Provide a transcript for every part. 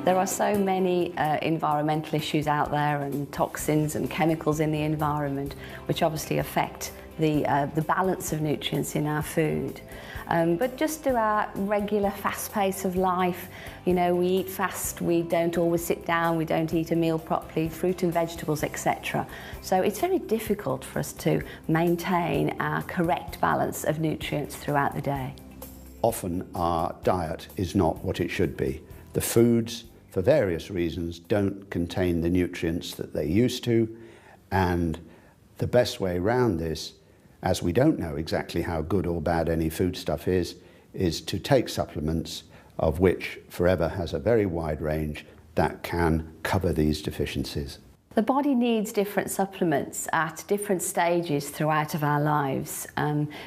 There are so many environmental issues out there and toxins and chemicals in the environment which obviously affect the balance of nutrients in our food. But just through our regular fast pace of life, you know, we eat fast, we don't always sit down, we don't eat a meal properly, fruit and vegetables, etc. So it's very difficult for us to maintain our correct balance of nutrients throughout the day. Often our diet is not what it should be. The foods, for various reasons, don't contain the nutrients that they used to, and the best way around this, as we don't know exactly how good or bad any foodstuff is to take supplements, of which Forever has a very wide range that can cover these deficiencies. The body needs different supplements at different stages throughout of our lives,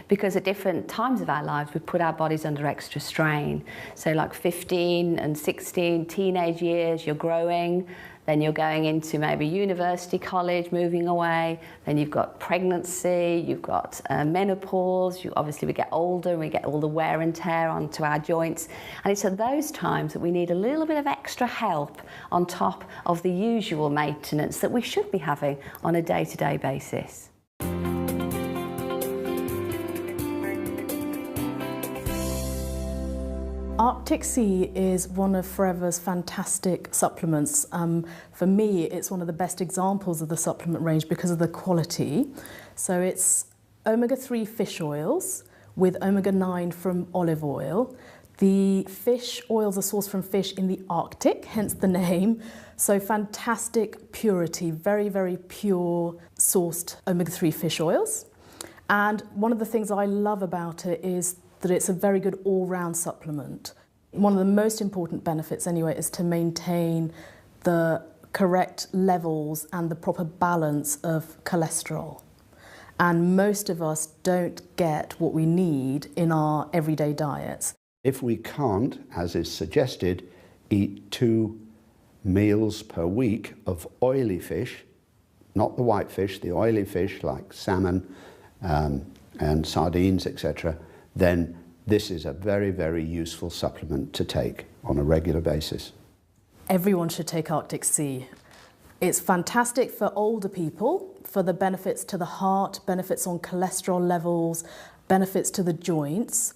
because at different times of our lives we put our bodies under extra strain. So like 15 and 16, teenage years, you're growing, then you're going into maybe university, college, moving away, then you've got pregnancy, you've got menopause, obviously we get older and we get all the wear and tear onto our joints, and it's at those times that we need a little bit of extra help on top of the usual maintenance that we should be having on a day-to-day basis. Arctic Sea is one of Forever's fantastic supplements. For me, it's one of the best examples of the supplement range because of the quality. So it's omega-3 fish oils with omega-9 from olive oil. The fish oils are sourced from fish in the Arctic, hence the name. So fantastic purity, very, very pure sourced omega-3 fish oils. And one of the things I love about it is that it's a very good all-round supplement. One of the most important benefits anyway is to maintain the correct levels and the proper balance of cholesterol. And most of us don't get what we need in our everyday diets. If we can't, as is suggested, eat 2 meals per week of oily fish, not the white fish, the oily fish like salmon and sardines, etc., then this is a very, very useful supplement to take on a regular basis. Everyone should take Arctic Sea. It's fantastic for older people, for the benefits to the heart, benefits on cholesterol levels, benefits to the joints,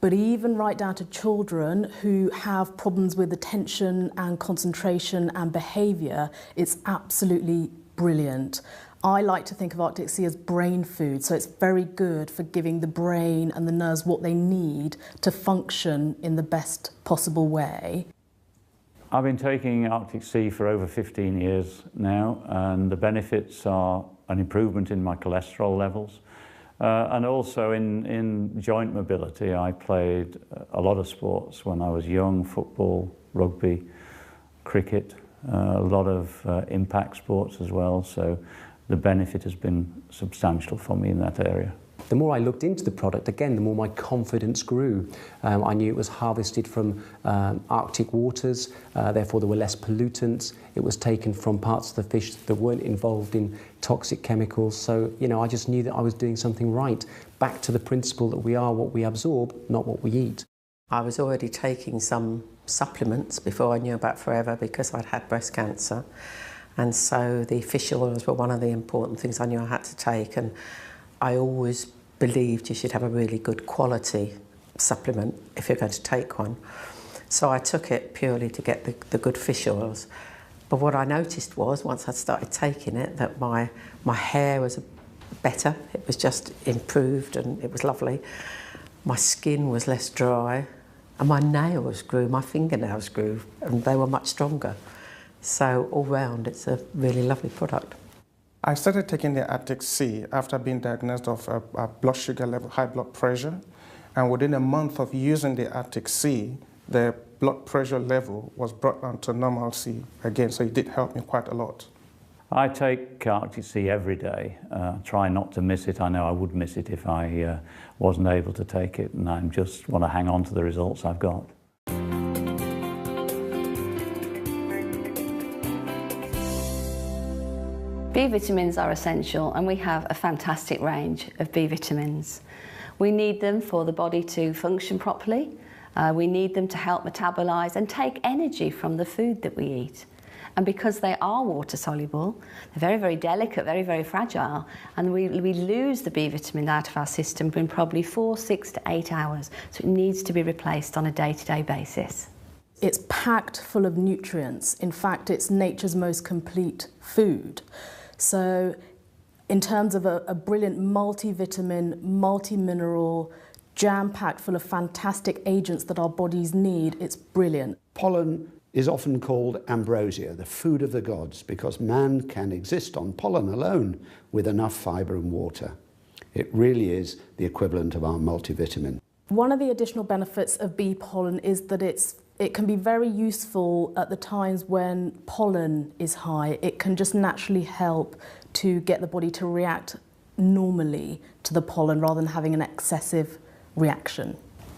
but even right down to children who have problems with attention and concentration and behaviour, it's absolutely brilliant. I like to think of Arctic Sea as brain food, so it's very good for giving the brain and the nerves what they need to function in the best possible way. I've been taking Arctic Sea for over 15 years now, and the benefits are an improvement in my cholesterol levels and also in joint mobility. I played a lot of sports when I was young: football, rugby, cricket, a lot of impact sports as well. So the benefit has been substantial for me in that area. The more I looked into the product, again, the more my confidence grew. I knew it was harvested from Arctic waters, therefore there were less pollutants. It was taken from parts of the fish that weren't involved in toxic chemicals. So, you know, I just knew that I was doing something right. Back to the principle that we are what we absorb, not what we eat. I was already taking some supplements before I knew about Forever because I'd had breast cancer. And so the fish oils were one of the important things I knew I had to take, and I always believed you should have a really good quality supplement if you're going to take one. So I took it purely to get the good fish oils. But what I noticed was, once I started taking it, that my hair was better. It was just improved and it was lovely. My skin was less dry and my nails grew, my fingernails grew, and they were much stronger. So all round, it's a really lovely product. I started taking the Arctic Sea after being diagnosed of a blood sugar level, high blood pressure. And within a month of using the Arctic Sea, the blood pressure level was brought down to normalcy again. So it did help me quite a lot. I take Arctic Sea every day. Try not to miss it. I know I would miss it if I wasn't able to take it, and I just want to hang on to the results I've got. B vitamins are essential, and we have a fantastic range of B vitamins. We need them for the body to function properly, We need them to help metabolise and take energy from the food that we eat. And because they are water soluble, they're very, very delicate, very, very fragile, and we lose the B vitamin out of our system in probably 4, 6 to 8 hours. So it needs to be replaced on a day-to-day basis. It's packed full of nutrients. In fact, it's nature's most complete food. So in terms of a brilliant multivitamin, multi-mineral, jam-packed full of fantastic agents that our bodies need, it's brilliant. Pollen is often called ambrosia, the food of the gods, because man can exist on pollen alone with enough fibre and water. It really is the equivalent of our multivitamin. One of the additional benefits of bee pollen is that it can be very useful at the times when pollen is high. It can just naturally help to get the body to react normally to the pollen rather than having an excessive reaction.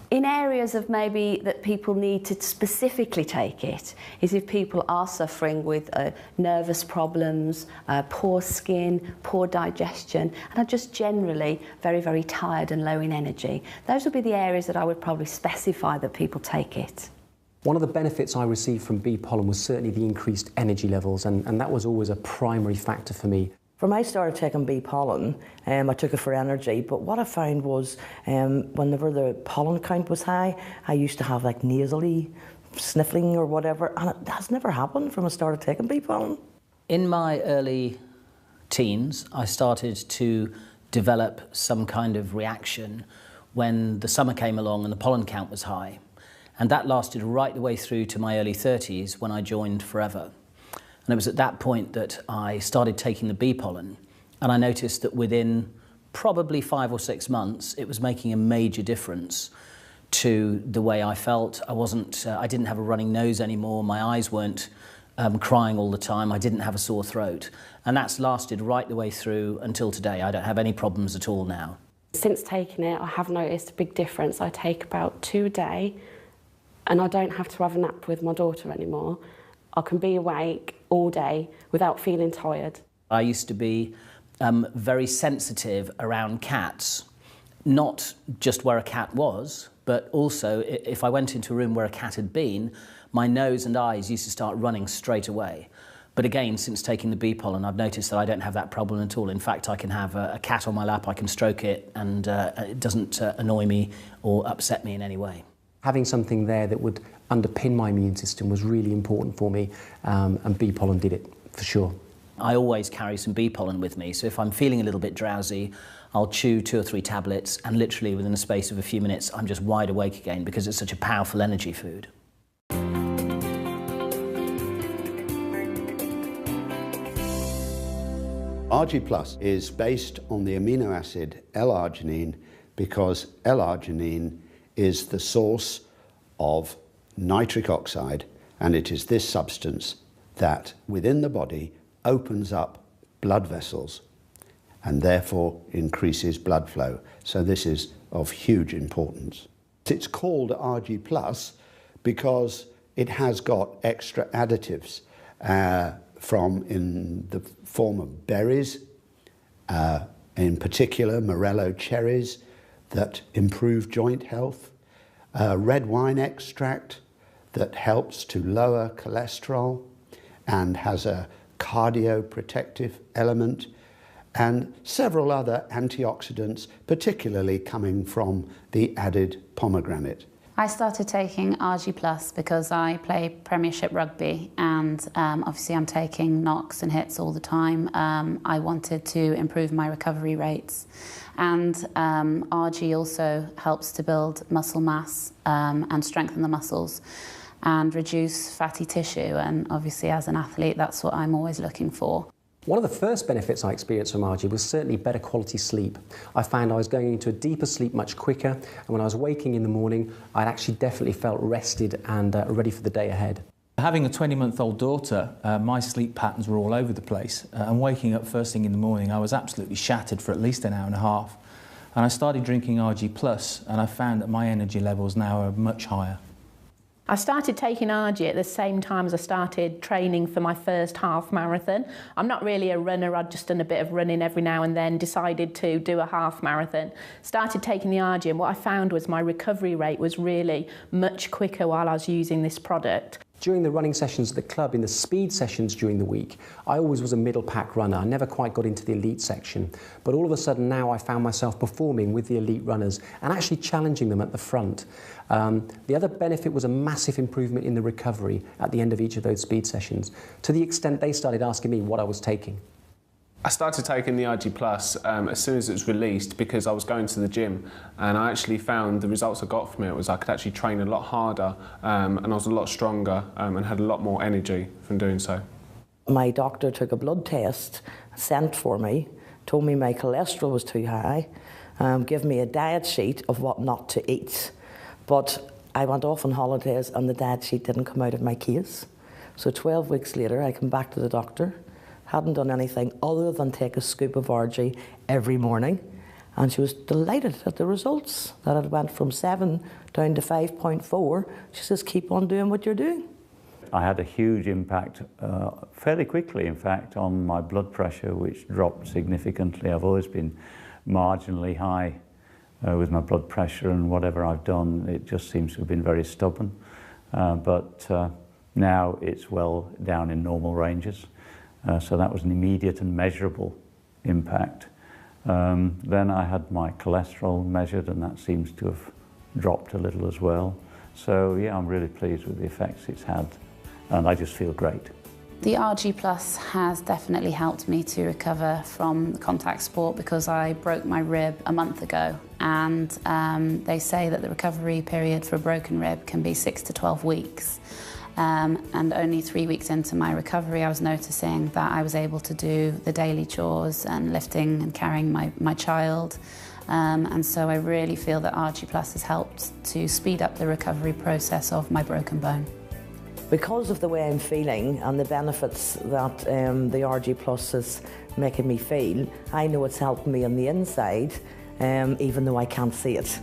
In areas of maybe that people need to specifically take it is if people are suffering with nervous problems, poor skin, poor digestion, and are just generally very, very tired and low in energy. Those would be the areas that I would probably specify that people take it. One of the benefits I received from bee pollen was certainly the increased energy levels, and that was always a primary factor for me. When I started taking bee pollen, I took it for energy, but what I found was whenever the pollen count was high, I used to have like nasally sniffling or whatever, and it has never happened from I started taking bee pollen. In my early teens, I started to develop some kind of reaction when the summer came along and the pollen count was high. And that lasted right the way through to my early 30s when I joined Forever. And it was at that point that I started taking the bee pollen, and I noticed that within probably 5 or 6 months, it was making a major difference to the way I felt. I didn't have a running nose anymore. My eyes weren't crying all the time. I didn't have a sore throat. And that's lasted right the way through until today. I don't have any problems at all now. Since taking it, I have noticed a big difference. I take about 2 a day, and I don't have to have a nap with my daughter anymore. I can be awake all day without feeling tired. I used to be very sensitive around cats, not just where a cat was, but also if I went into a room where a cat had been, my nose and eyes used to start running straight away. But again, since taking the bee pollen, I've noticed that I don't have that problem at all. In fact, I can have a cat on my lap, I can stroke it, and it doesn't annoy me or upset me in any way. Having something there that would underpin my immune system was really important for me, and bee pollen did it, for sure. I always carry some bee pollen with me, so if I'm feeling a little bit drowsy, I'll chew 2 or 3 tablets, and literally within the space of a few minutes, I'm just wide awake again because it's such a powerful energy food. Argi Plus is based on the amino acid L-arginine because L-arginine is the source of nitric oxide, and it is this substance that within the body opens up blood vessels and therefore increases blood flow. So this is of huge importance. It's called Argi Plus because it has got extra additives in the form of berries, in particular morello cherries, that improve joint health, red wine extract that helps to lower cholesterol and has a cardioprotective element, and several other antioxidants, particularly coming from the added pomegranate. I started taking Argi Plus because I play Premiership rugby, and obviously I'm taking knocks and hits all the time. I wanted to improve my recovery rates, and Argi also helps to build muscle mass and strengthen the muscles and reduce fatty tissue, and obviously as an athlete that's what I'm always looking for. One of the first benefits I experienced from Argi was certainly better quality sleep. I found I was going into a deeper sleep much quicker, and when I was waking in the morning, I actually definitely felt rested and ready for the day ahead. Having a 20-month-old daughter, my sleep patterns were all over the place, and waking up first thing in the morning, I was absolutely shattered for at least an hour and a half. And I started drinking Argi Plus, and I found that my energy levels now are much higher. I started taking Argi at the same time as I started training for my first half marathon. I'm not really a runner, I'd just done a bit of running every now and then, decided to do a half marathon. Started taking the Argi, and what I found was my recovery rate was really much quicker while I was using this product. During the running sessions at the club, in the speed sessions during the week, I always was a middle pack runner. I never quite got into the elite section. But all of a sudden now I found myself performing with the elite runners and actually challenging them at the front. The other benefit was a massive improvement in the recovery at the end of each of those speed sessions, to the extent they started asking me what I was taking. I started taking the Argi Plus as soon as it was released because I was going to the gym, and I actually found the results I got from it was I could actually train a lot harder and I was a lot stronger and had a lot more energy from doing so. My doctor took a blood test, sent for me, told me my cholesterol was too high, gave me a diet sheet of what not to eat. But I went off on holidays and the diet sheet didn't come out of my case. So 12 weeks later I come back to the doctor. Hadn't done anything other than take a scoop of Argi every morning, and she was delighted at the results, that it went from 7 down to 5.4. She says, keep on doing what you're doing. I had a huge impact, fairly quickly in fact, on my blood pressure, which dropped significantly. I've always been marginally high with my blood pressure, and whatever I've done, it just seems to have been very stubborn. But now it's well down in normal ranges. So that was an immediate and measurable impact. Then I had my cholesterol measured, and that seems to have dropped a little as well. So yeah, I'm really pleased with the effects it's had, and I just feel great. The Argi Plus has definitely helped me to recover from contact sport because I broke my rib a month ago, and they say that the recovery period for a broken rib can be 6 to 12 weeks. And only 3 weeks into my recovery, I was noticing that I was able to do the daily chores and lifting and carrying my child. And so I really feel that Argi Plus has helped to speed up the recovery process of my broken bone. Because of the way I'm feeling and the benefits that the Argi Plus is making me feel, I know it's helping me on the inside, even though I can't see it.